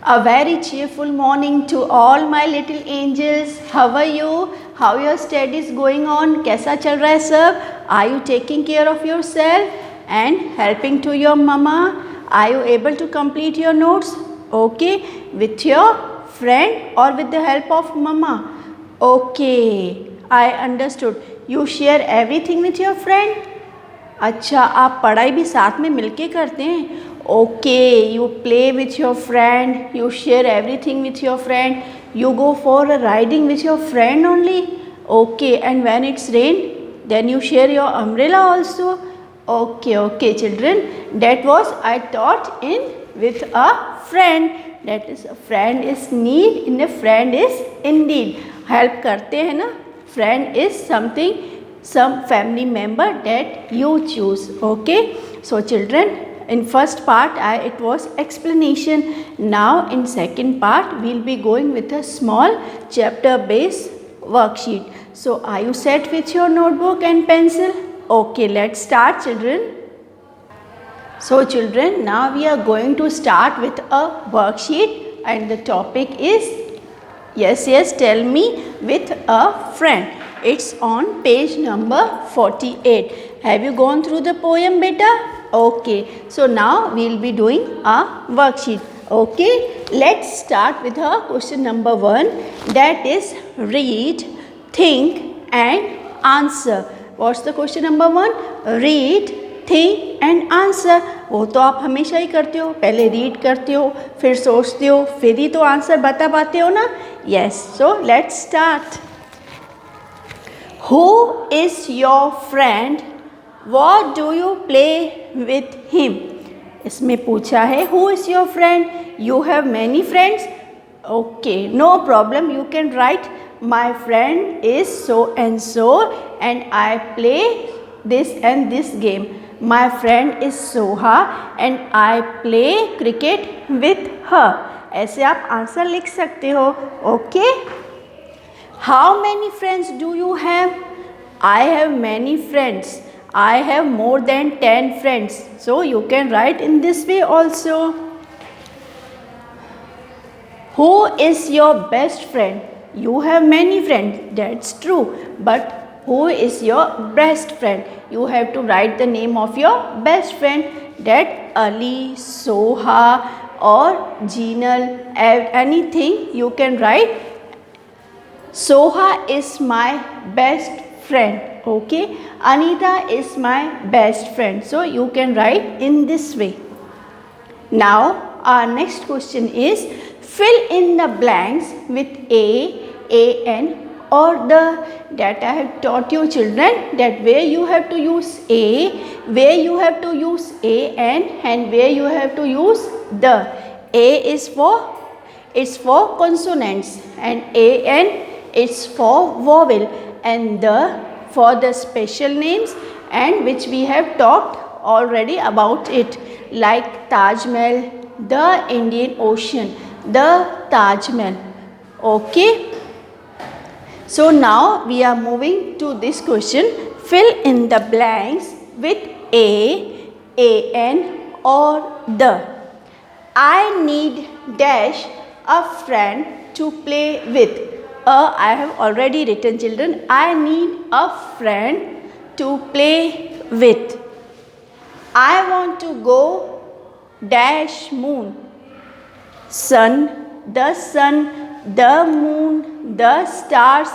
A very cheerful morning to all my little angels. How are you? How your studies going on? कैसा चल रहा है सब? Are you taking care of yourself and helping to your mama? Are you able to complete your notes? Okay, with your friend or with the help of mama? Okay, I understood. You share everything with your friend? अच्छा, आप पढ़ाई भी साथ में मिलके करते हैं? Okay, you play with your friend, you share everything with your friend, you go for a riding with your friend only. Okay, and when it's rain then you share your umbrella also. Okay children, that was I taught in with a friend. That is, a friend is need and a friend is indeed. help करते हैं ना. friend is something, some family member that you choose. Okay, so children, in first part it was explanation. Now in second part we'll be going with a small chapter based worksheet. So are you set with your notebook and pencil? Okay, let's start children. So children, now we are going to start with a worksheet and the topic is, yes, tell me, with a friend. It's on page number 48. Have you gone through the poem beta? Okay, so now we'll be doing a worksheet. Okay, let's start with our question number 1, that is read, think and answer. What's the question number 1? Read, think and answer. वो तो आप हमेशा ही करते हो, पहले read करते हो, फिर सोचते हो, फिर ही तो आंसर बता पाते हो ना. Yes, so let's start. Who is your friend? What do you play with him? इसमें पूछा है who is your friend? You have many friends? Okay, no problem. You can write my friend is so and I play this and this game. My friend is Soha and I play cricket with her. ऐसे आप answer लिख सकते हो. Okay. How many friends do you have? I have many friends. I have more than 10 friends. So you can write in this way also. Who is your best friend? You have many friends. That's true. But who is your best friend? You have to write the name of your best friend. That Ali, Soha or Jinal, anything you can write. Soha is my best friend. Okay, Anita is my best friend. So you can write in this way. Now our next question is fill in the blanks with an or the. That I have taught you children, that where you have to use a, where you have to use and where you have to use the. A is for, it's for consonants and an is for vowel and the for the special names and which we have talked already about it, like Taj Mahal, the Indian Ocean, the Taj Mahal. Okay. So now we are moving to this question. Fill in the blanks with an or the. I need dash a friend to play with. I have already written children. I need a friend to play with. I want to go dash moon. Sun, the moon, the stars.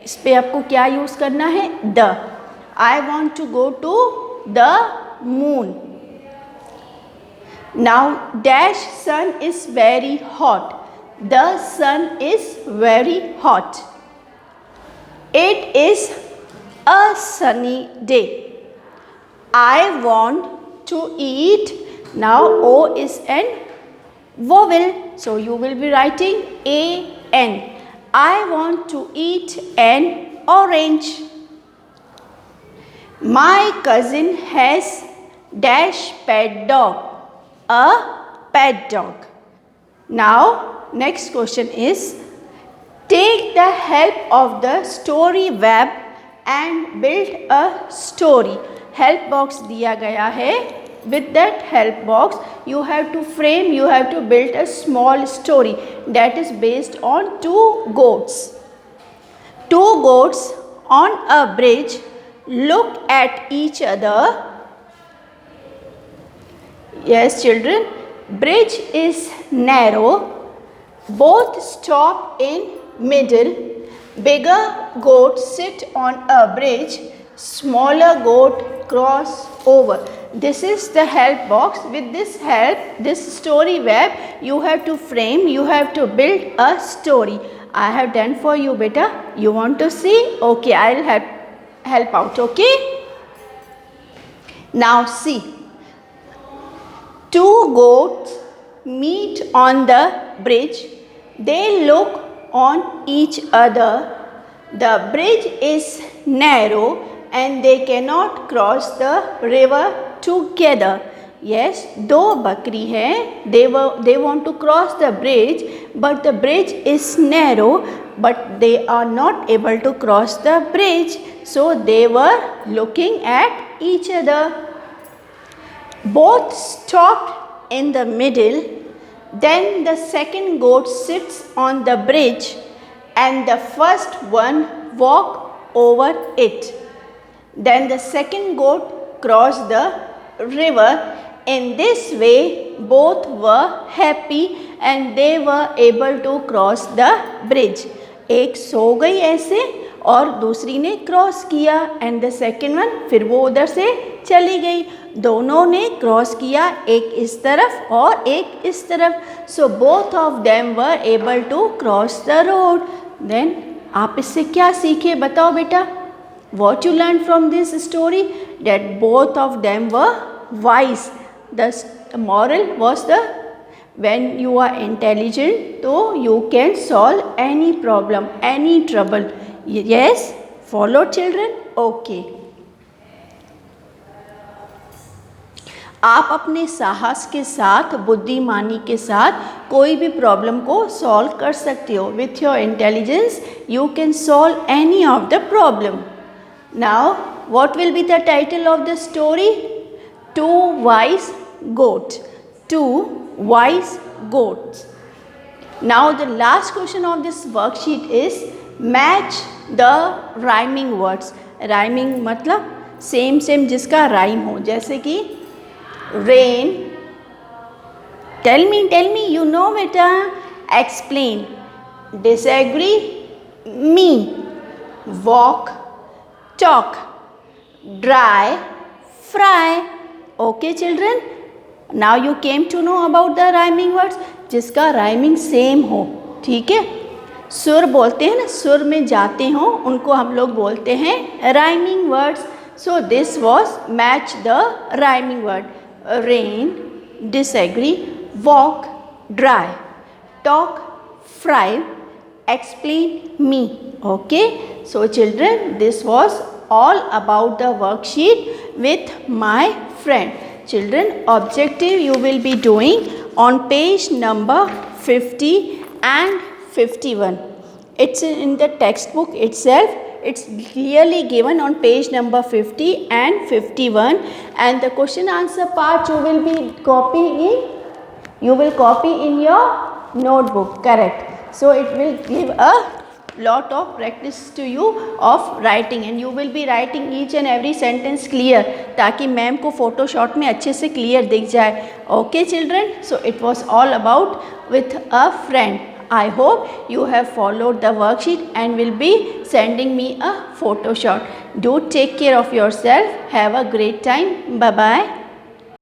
इस पे आपको क्या use करना है? The. I want to go to the moon. Now dash sun is very hot. The sun is very hot. It is a sunny day. I want to eat. Now O is an vowel. So you will be writing an. I want to eat an orange. My cousin has dash pet dog. A pet dog. Now next question is take the help of the story web and build a story. Help box दिया गया है. with that help box you have to frame, you have to build a small story that is based on two goats. Two goats on a bridge look at each other. Yes, children, bridge is narrow. Both stop in middle. Bigger goat sit on a bridge. Smaller goat cross over. This is the help box. With this help, this story web, you have to frame, you have to build a story. I have done for you, beta. You want to see? Okay, I will help out. Okay. Now see. Two goats meet on the bridge. They look on each other. The bridge is narrow and they cannot cross the river together. Yes, दो बकरी हैं, they want to cross the bridge, but the bridge is narrow, but they are not able to cross the bridge. So they were looking at each other. Both stopped in the middle. Then the second goat sits on the bridge and the first one walked over it. Then the second goat crossed the river. In this way, both were happy and they were able to cross the bridge. एक सो गई ऐसे और दूसरी ने cross किया and the second one फिर वो उधर से चली गई. दोनों ने क्रॉस किया, एक इस तरफ और एक इस तरफ. So both of them were able to cross the road. Then आप इससे क्या सीखे बताओ बेटा. What you learned from this story? That both of them were wise. The moral was when you are intelligent, so you can solve any problem, any trouble. Yes? Follow children? Okay. आप अपने साहस के साथ, बुद्धिमानी के साथ कोई भी प्रॉब्लम को सॉल्व कर सकते हो. With your intelligence, you can solve any of the problem. Now, what will be the title of the story? Two wise goats. Two wise goats. Now, the last question of this worksheet is match the rhyming words. Rhyming मतलब same जिसका rhyme हो. जैसे कि rain. Tell me, you know beta. Explain. Disagree. Me. Walk. Talk. Dry. Fry. Okay children. Now you came to know about the rhyming words. जिसका rhyming same हो. ठीक है. सुर बोलते हैं ना, सुर में जाते हो उनको हम लोग बोलते हैं rhyming words. So this was match the rhyming word. Rain, disagree, walk, dry, talk, fry, explain, me. Okay. So children, this was all about the worksheet with my friend. Children, objective you will be doing on page number 50 and 51. It's in the textbook itself. It's clearly given on page number 50 and 51, and the question answer part you will copy in your notebook. Correct. So it will give a lot of practice to you of writing, and you will be writing each and every sentence clear ताकि ma'am को फोटोशॉट में अच्छे से clear दिख जाए. Okay children, so it was all about with a friend. I hope you have followed the worksheet and will be sending me a photo shot. Do take care of yourself. Have a great time. Bye-bye.